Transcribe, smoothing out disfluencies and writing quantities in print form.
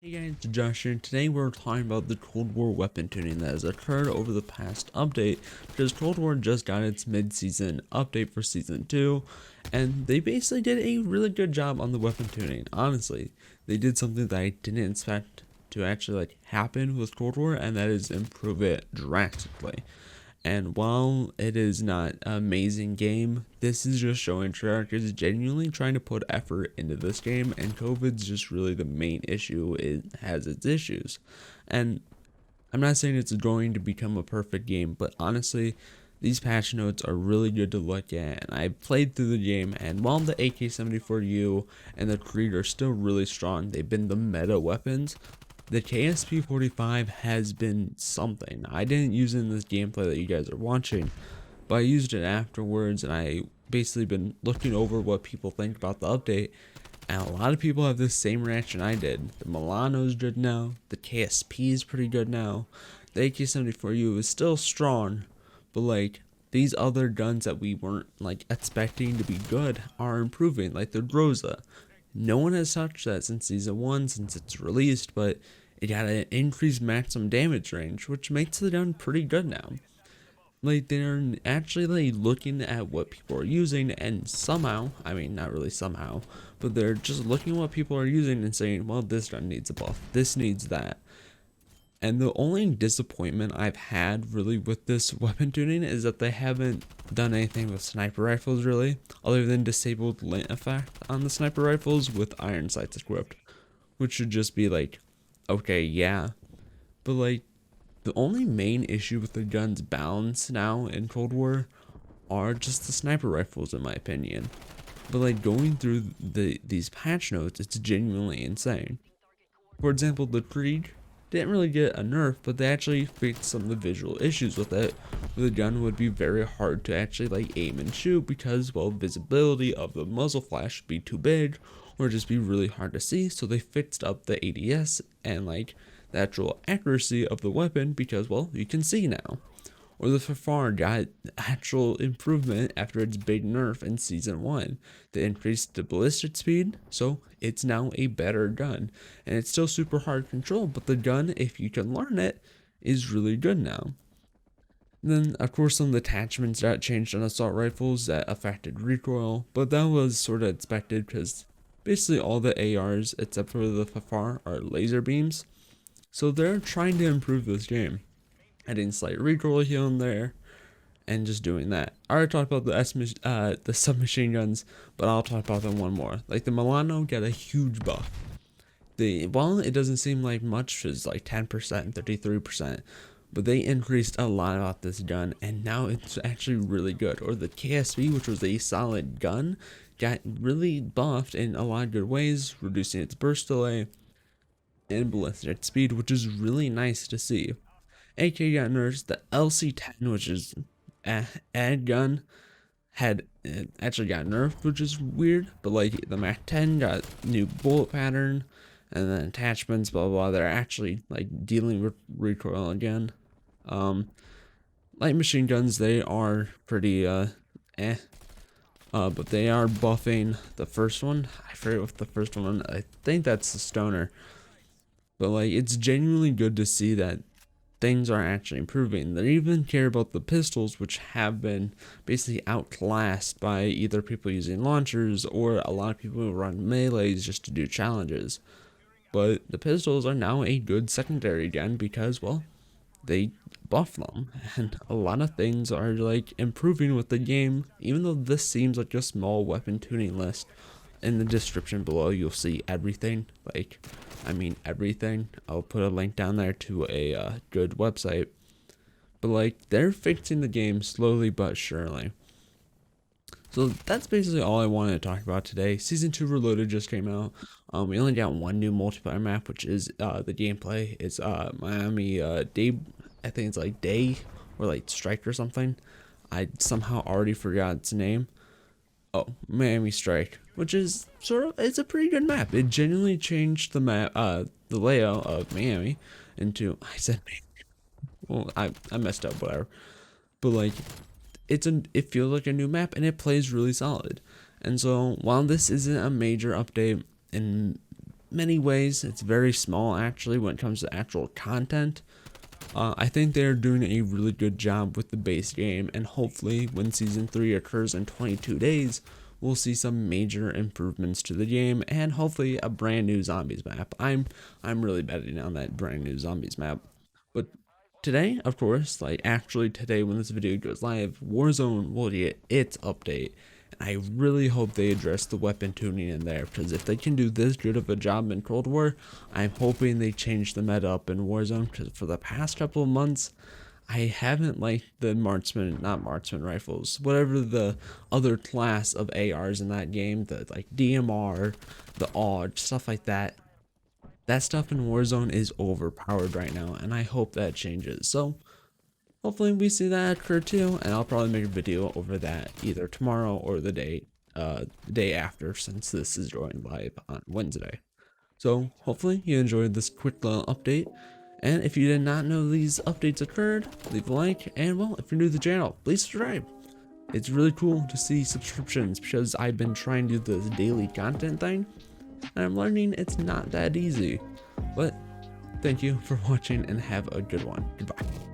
Hey guys, it's Josh here, and today we're talking about the Cold War weapon tuning that has occurred over the past update, because Cold War just got its mid-season update for Season 2, and they basically did a really good job on the weapon tuning. Honestly, they did something that I didn't expect to actually happen with Cold War, and that is improve it drastically. And while it is not an amazing game, this is just showing Treyarch is genuinely trying to put effort into this game, and COVID's just really the main issue. It has its issues. And I'm not saying it's going to become a perfect game, but honestly, these patch notes are really good to look at, and I played through the game, and while the AK-74U and the Creed are still really strong, they've been the meta weapons. The KSP 45 has been something. I didn't use it in this gameplay that you guys are watching, but I used it afterwards, and I basically been looking over what people think about the update, and a lot of people have the same reaction I did. The Milano's good now, the KSP is pretty good now, the AK-74U is still strong, but these other guns that we weren't expecting to be good are improving, like the Groza. No one has touched that since Season 1, since it's released, but it got an increased maximum damage range, which makes the gun pretty good now. They're actually looking at what people are using, and somehow, I mean not really somehow, but they're just looking at what people are using and saying, well, this gun needs a buff, this needs that. And the only disappointment I've had really with this weapon tuning is that they haven't done anything with sniper rifles really, other than disabled lint effect on the sniper rifles with iron sights equipped, which should just be okay, yeah. But the only main issue with the gun's balance now in Cold War are just the sniper rifles in my opinion. But going through these patch notes, it's genuinely insane. For example, the Krieg didn't really get a nerf, but they actually fixed some of the visual issues with it. The gun would be very hard to actually aim and shoot because, well, visibility of the muzzle flash would be too big or just be really hard to see, so they fixed up the ADS and the actual accuracy of the weapon because, well, you can see now. Or the Fafar got actual improvement after its big nerf in Season 1. They increased the ballistic speed, so it's now a better gun. And it's still super hard to control, but the gun, if you can learn it, is really good now. Then, of course, some of the attachments got changed on assault rifles that affected recoil, but that was sort of expected because basically all the ARs, except for the Fafar, are laser beams. So they're trying to improve this game, adding slight recoil here and there, and just doing that. I already talked about the submachine guns, but I'll talk about them one more. The Milano got a huge buff. While it doesn't seem like much, it's 10%, 33%, but they increased a lot about this gun, and now it's actually really good. Or the KSP, which was a solid gun, got really buffed in a lot of good ways, reducing its burst delay and ballistic speed, which is really nice to see. AK got nerfed. The LC-10, which is a gun, had actually got nerfed, which is weird. But the Mac-10 got new bullet pattern, and then attachments, blah blah. They're actually dealing with recoil again. Light machine guns, they are pretty but they are buffing the first one. I forget what the first one. I think that's the stoner. But it's genuinely good to see that things are actually improving. They even care about the pistols, which have been basically outclassed by either people using launchers or a lot of people who run melees just to do challenges. But the pistols are now a good secondary again because, well, they buff them, and a lot of things are improving with the game. Even though this seems like a small weapon tuning list, in the description below you'll see everything. I mean everything. I'll put a link down there to a good website. But they're fixing the game slowly but surely. So that's basically all I wanted to talk about today. Season 2 Reloaded just came out. We only got one new multiplayer map, which is the gameplay. It's Miami Day. I think it's Day or Strike or something. I somehow already forgot its name. Oh, Miami Strike, which is it's a pretty good map. It genuinely changed the map, the layout of Miami into, I said, well, I messed up, whatever. But it feels like a new map, and it plays really solid. And so while this isn't a major update in many ways, it's very small actually when it comes to actual content. I think they're doing a really good job with the base game, and hopefully when season 3 occurs in 22 days, we'll see some major improvements to the game and hopefully a brand new zombies map. I'm really betting on that brand new zombies map. But today, of course, like actually today when this video goes live, Warzone will get its update. And I really hope they address the weapon tuning in there, because if they can do this good of a job in Cold War, I'm hoping they change the meta up in Warzone, because for the past couple of months, I haven't liked the not marksman rifles, whatever the other class of ARs in that game, the like DMR, the AUG, stuff like that. That stuff in Warzone is overpowered right now, and I hope that changes. So hopefully we see that occur too, and I'll probably make a video over that either tomorrow or the day after, since this is going live on Wednesday. So hopefully you enjoyed this quick little update, and if you did not know these updates occurred, leave a like, and well, if you're new to the channel, please subscribe. It's really cool to see subscriptions, because I've been trying to do this daily content thing, and I'm learning it's not that easy. But thank you for watching, and have a good one. Goodbye.